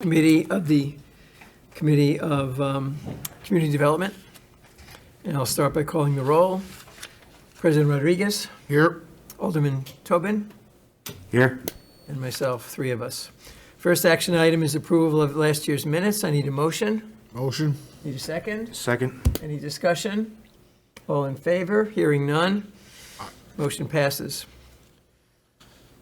Committee of the Committee of Community Development. And I'll start by calling the roll. President Rodriguez. Here. Alderman Tobin. Here. And myself, three of us. First action item is approval of last year's minutes. I need a motion. Motion. Need a second? Second. Any discussion? All in favor? Hearing none. Motion passes.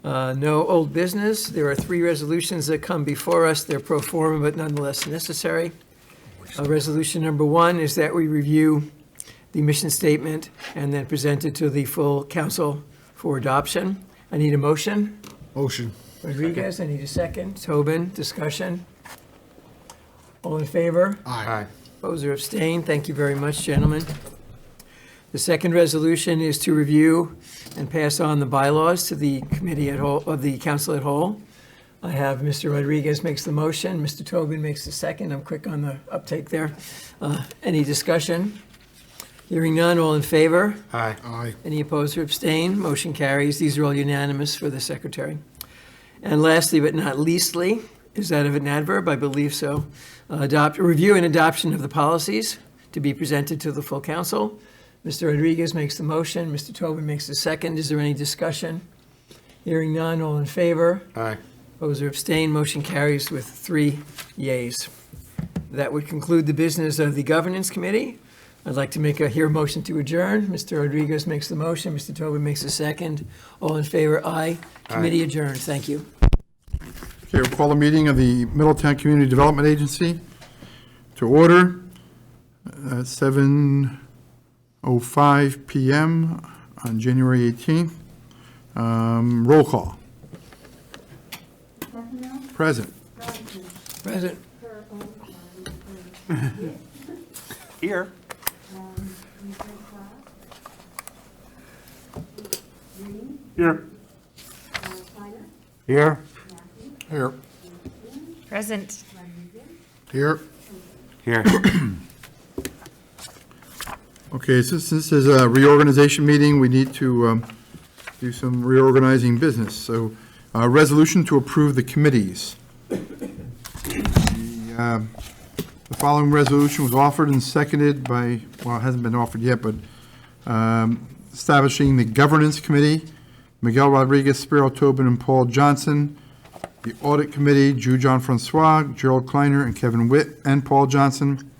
No old business. There are three resolutions that come before us. They're pro forma, but nonetheless necessary. Resolution number one is that we review the mission statement and then present it to the full council for adoption. I need a motion. Motion. Rodriguez, I need a second. Tobin, discussion. All in favor? Aye. Oppose or abstain? Thank you very much, gentlemen. The second resolution is to review and pass on the bylaws to the committee at whole, of the council at whole. I have Mr. Rodriguez makes the motion, Mr. Tobin makes the second. I'm quick on the uptake there. Any discussion? Hearing none, all in favor? Aye. Aye. Any opposed or abstain? Motion carries. These are all unanimous for the secretary. And lastly, but not leastly, is that of an adverb? I believe so. Review and adoption of the policies to be presented to the full council. Mr. Rodriguez makes the motion. Mr. Tobin makes the second. Is there any discussion? Hearing none, all in favor? Aye. Opposed or abstain? Motion carries with 3 yeas. That would conclude the business of the Governance Committee. I'd like to make a motion to adjourn. Mr. Rodriguez makes the motion. Mr. Tobin makes the second. All in favor? Aye. Committee adjourned. Thank you. Okay, we'll call the meeting of the Middletown Community Development Agency to order at 7:05 p.m. on January 18th. Roll call. Present. Present. Here. Here. Here. Here. Present. Here. Here. Okay, since this is a reorganization meeting, we need to do some reorganizing business. So, resolution to approve the committees. The following resolution was offered and seconded by, well, it hasn't been offered yet, but establishing the Governance Committee, Miguel Rodriguez, Spiro Tobin, and Paul Johnson. The Audit Committee, Jean Francois, Gerald Kleiner, and Kevin Witt, and Paul Johnson.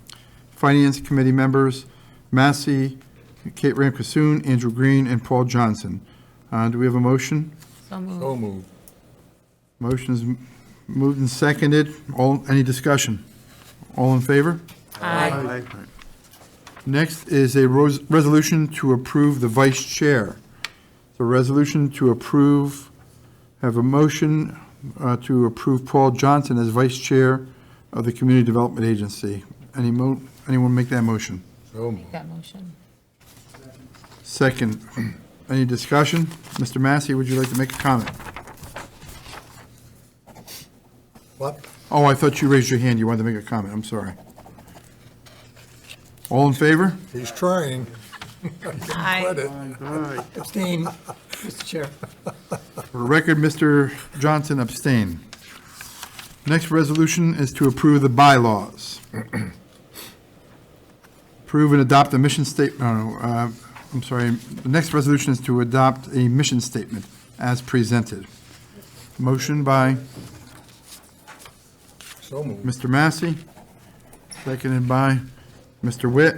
Finance Committee members, Massey, Kate Ramkissoon, Andrew Green, and Paul Johnson. Do we have a motion? So moved. So moved. Motion is moved and seconded. Any discussion? All in favor? Aye. Next is a resolution to approve the vice chair. The resolution to approve, have a motion to approve Paul Johnson as vice chair of the Community Development Agency. Anyone make that motion? So Make that motion. Second. Any discussion? Mr. Massey, would you like to make a comment? What? Oh, I thought you raised your hand. You wanted to make a comment. I'm sorry. All in favor? He's trying. Aye. Abstain, Mr. Chair. For the record, Mr. Johnson abstained. Next resolution is to approve the bylaws. Approve and adopt a mission statement, I'm sorry, the next resolution is to adopt a mission statement as presented. Motion by So moved. Mr. Massey, seconded by Mr. Witt.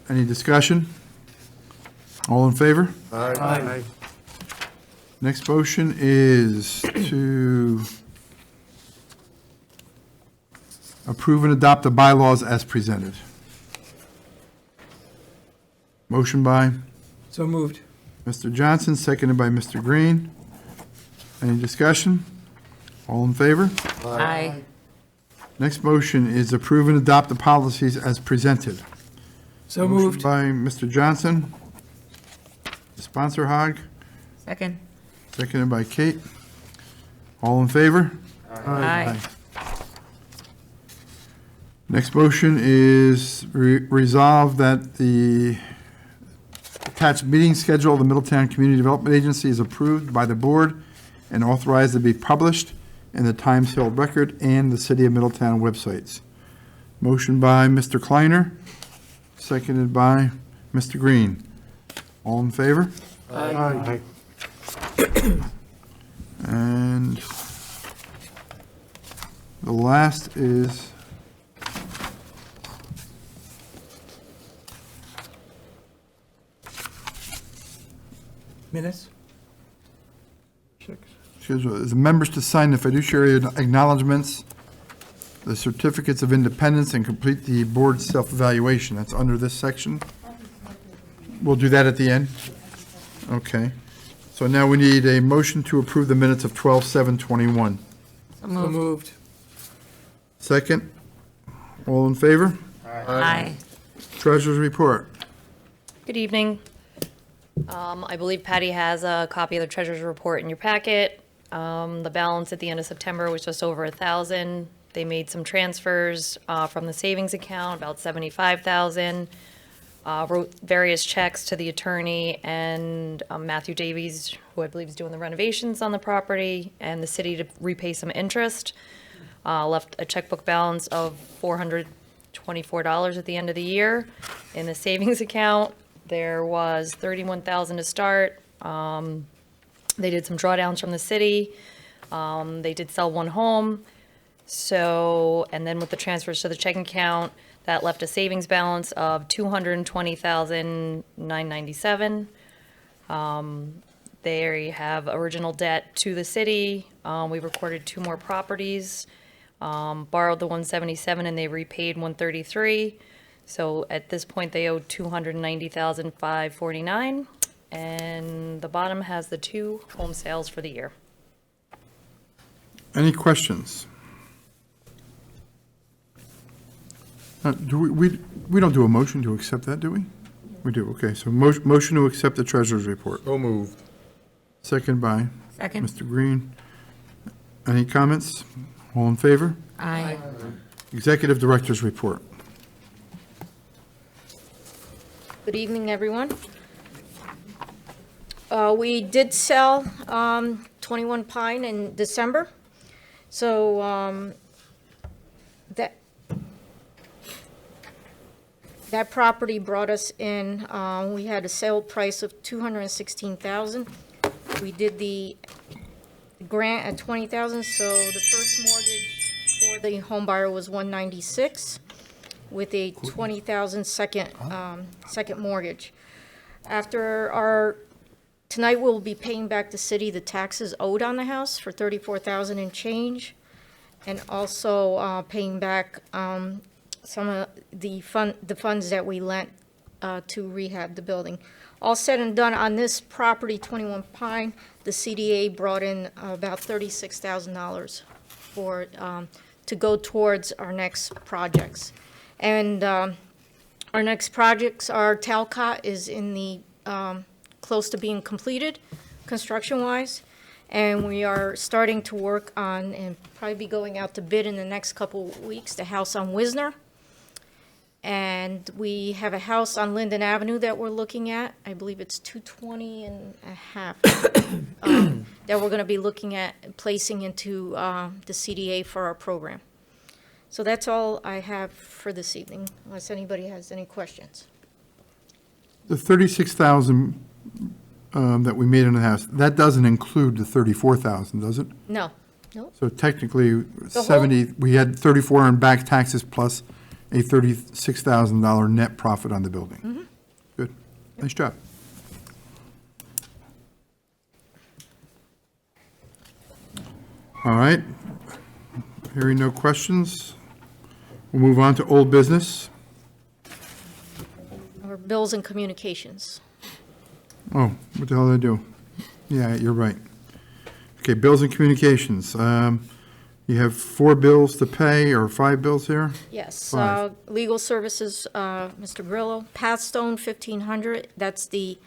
Any discussion? All in favor? Aye. Next motion is to approve and adopt the bylaws as presented. Motion by So moved. Mr. Johnson, seconded by Mr. Green. Any discussion? All in favor? Aye. Next motion is approve and adopt the policies as presented. So Motion moved. by Mr. Johnson. Sponsor Hogg, Second. seconded by Kate. All in favor? Aye. Next motion is resolve that the attached meeting schedule of the Middletown Community Development Agency is approved by the board and authorized to be published in the Times Herald Record and the City of Middletown websites. Motion by Mr. Kleiner, seconded by Mr. Green. All in favor? Aye. And the last is Minutes? the members to sign the fiduciary acknowledgements, the certificates of independence, and complete the board's self-evaluation. That's under this section. We'll do that at the end? Okay. So now we need a motion to approve the minutes of 12/7/21. So So moved. moved. Second? All in favor? Aye. Treasurer's report. Good evening. I believe Patty has a copy of the treasurer's report in your packet. The balance at the end of September was just over 1,000. They made some transfers from the savings account, about 75,000. Wrote various checks to the attorney and Matthew Davies, who I believe is doing the renovations on the property, and the city to repay some interest. Left a checkbook balance of $424 at the end of the year. In the savings account, there was 31,000 to start. They did some drawdowns from the city. They did sell one home. So, and then with the transfers to the checking account, that left a savings balance of $220,997. They have original debt to the city. We recorded 2 more properties. Borrowed the 177 and they repaid 133. So at this point, they owe $290,549. And the bottom has the 2 home sales for the year. Any questions? Do we don't do a motion to accept that, do we? We do, okay. So motion to accept the treasurer's report. So moved. Second by Second. Mr. Green. Any comments? All in favor? Aye. Executive Director's report. Good evening, everyone. We did sell 21 Pine in December, so that property brought us in, we had a sale price of $216,000. We did the grant at $20,000, so the first mortgage for the home buyer was $196,000 with a $20,000 second mortgage. Tonight we'll be paying back the city the taxes owed on the house for $34,000 and change, and also paying back some of the funds that we lent to rehab the building. All said and done on this property, 21 Pine, the CDA brought in about $36,000 for to go towards our next projects. And our next projects, our Talcott is in the close to being completed, construction-wise, and we are starting to work on, and probably be going out to bid in the next couple weeks, the house on Wisner. And we have a house on Linden Avenue that we're looking at. I believe it's 220 and a half that we're going to be looking at placing into the CDA for our program. So that's all I have for this evening, unless anybody has any questions. The $36,000 that we made in the house, that doesn't include the $34,000, does it? No. So technically, whole- 70, we had 34 in back taxes plus a $36,000 net profit on the building. Good. Nice job. All right. Hearing no questions, we'll move on to old business. Or bills and communications. Oh, what the hell did I do? Yeah, you're right. Okay, bills and communications. You have 4 bills to pay, or 5 bills here? Yes, Five. legal services, Mr. Grillo, Pathstone, $1,500, that's the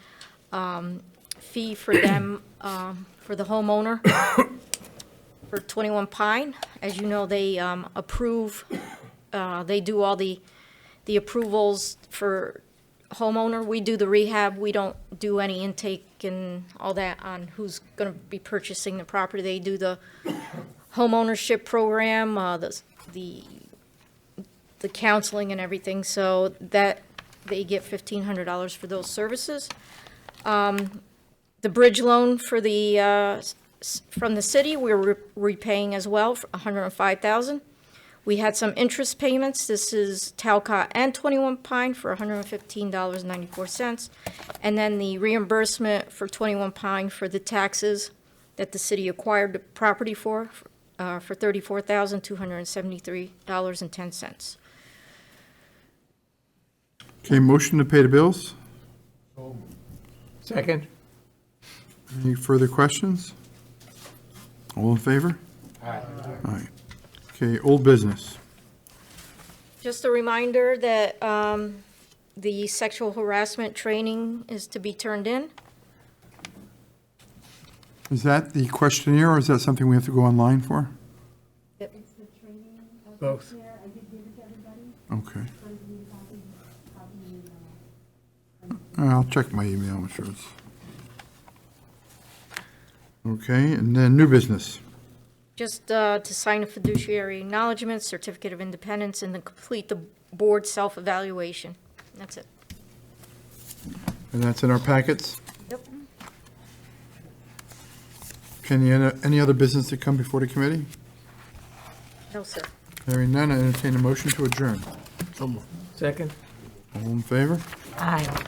fee for them, for the homeowner, for 21 Pine. As you know, they approve, they do all the approvals for homeowner. We do the rehab. We don't do any intake and all that on who's going to be purchasing the property. They do the homeownership program, the counseling and everything, so that they get $1,500 for those services. The bridge loan for the, from the city, we're repaying as well for $105,000. We had some interest payments. This is Talcott and 21 Pine for $115.94. And then the reimbursement for 21 Pine for the taxes that the city acquired the property for $34,273.10. Okay, motion to pay the bills? Second? Any further questions? All in favor? Aye. Aye. Okay, old business. Just a reminder that the sexual harassment training is to be turned in. Is that the questionnaire, or is that something we have to go online for? Both. Okay. I'll check my email, I'm sure it's... Okay, and then new business. Just to sign a fiduciary acknowledgement, certificate of independence, and then complete the board self-evaluation. That's it. And that's in our packets? Yep. Any other business to come before the committee? No, sir. Hearing none, I entertain a motion to adjourn. Second? All in favor? Aye.